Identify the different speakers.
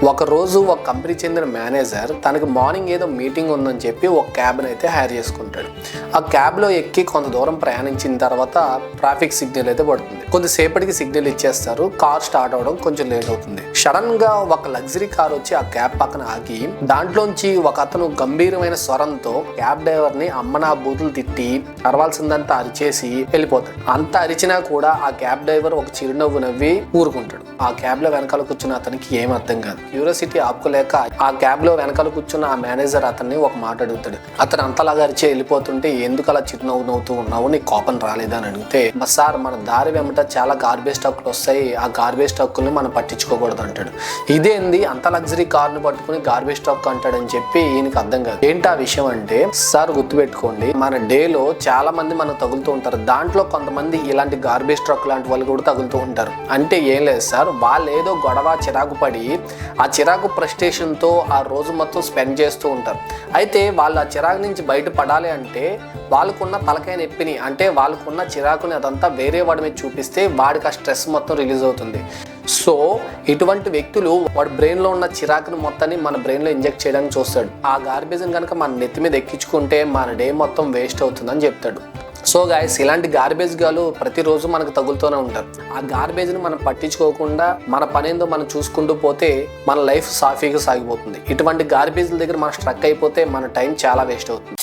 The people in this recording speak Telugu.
Speaker 1: ఒక రోజు ఒక కంపెనీ చెందిన మేనేజర్ తనకి మార్నింగ్ ఏదో మీటింగ్ ఉందని చెప్పి ఒక క్యాబ్ని అయితే హైర్ చేసుకుంటాడు. ఆ క్యాబ్లో ఎక్కి కొంత దూరం ప్రయాణించిన తర్వాత ట్రాఫిక్ సిగ్నల్ అయితే పడుతుంది. కొద్దిసేపటికి సిగ్నల్ ఇచ్చేస్తారు. కార్ స్టార్ట్ అవడం కొంచెం లేట్ అవుతుంది. సడన్ గా ఒక లగ్జరీ కార్ వచ్చి ఆ క్యాబ్ పక్కన ఆగి దాంట్లోంచి ఒక అతను గంభీరమైన స్వరంతో క్యాబ్ డ్రైవర్ ని అమ్మనా బూతులు తిట్టి అరవాల్సిందంతా అరిచేసి వెళ్ళిపోతాడు. అంత అరిచినా కూడా ఆ క్యాబ్ డ్రైవర్ ఒక చిరునవ్వు నవ్వి ఊరుకుంటాడు. ఆ క్యాబ్ లో వెనకాల కూర్చున్న అతనికి ఏం అర్థం కాదు. క్యూరియాసిటీ ఆపుకోలేక ఆ క్యాబ్ లో వెనకాల కూర్చున్న ఆ మేనేజర్ అతన్ని ఒక మాట అడుగుతాడు. అతను అంతలాగా అరిచే వెళ్ళిపోతుంటే ఎందుకు అలా చిరునవ్వు నవ్వుతూ ఉన్నావు, నీ కోపం రాలేదా అని అడిగితే, సార్ మన దారి వెంట చాలా గార్బేజ్ ట్రక్కులు వస్తాయి, ఆ గార్బేజ్ ట్రక్కుల్ని మనం పట్టించుకోకూడదు అంటాడు. ఇదేంది అంత లగ్జరీ కార్ని పట్టుకుని గార్బేజ్ ట్రక్ అంటాడని చెప్పి ఈయనకి అర్థం కాదు. ఏంటి ఆ విషయం అంటే, సార్ గుర్తుపెట్టుకోండి, మన డేలో చాలా మంది మనకు తగులుతూ ఉంటారు. దాంట్లో కొంతమంది ఇలాంటి గార్బేజ్ ట్రక్ లాంటి వాళ్ళు కూడా తగులుతూ ఉంటారు. అంటే ఏం లేదు సార్, వాళ్ళు ఏదో గొడవ చిరాకు పడి ఆ చిరాకు ఫ్రస్ట్రేషన్తో ఆ రోజు మొత్తం స్పెండ్ చేస్తూ ఉంటారు. అయితే వాళ్ళు ఆ చిరాకు నుంచి బయటపడాలి అంటే వాళ్ళకున్న తలకాయ నొప్పిని, అంటే వాళ్ళకున్న చిరాకుని అదంతా వేరే వాడి మీద చూపిస్తే వాడికి ఆ స్ట్రెస్ మొత్తం రిలీజ్ అవుతుంది. సో ఇటువంటి వ్యక్తులు వాడి బ్రెయిన్లో ఉన్న చిరాకుని మొత్తాన్ని మన బ్రెయిన్లో ఇంజెక్ట్ చేయడానికి చూస్తాడు. ఆ గార్బేజ్ని కనుక మన నెత్తి మీద ఎక్కించుకుంటే మన డే మొత్తం వేస్ట్ అవుతుందని చెప్తాడు. సో గాయస్, ఇలాంటి గార్బేజ్ గాలు ప్రతిరోజు మనకు తగులుతూనే ఉంటారు. ఆ గార్బేజ్ని మనం పట్టించుకోకుండా మన పనేందో మనం చూసుకుంటూ పోతే మన లైఫ్ సాఫీగా సాగిపోతుంది. ఇటువంటి గార్బేజ్ల దగ్గర మనం స్ట్రక్ అయిపోతే మన టైం చాలా వేస్ట్ అవుతుంది.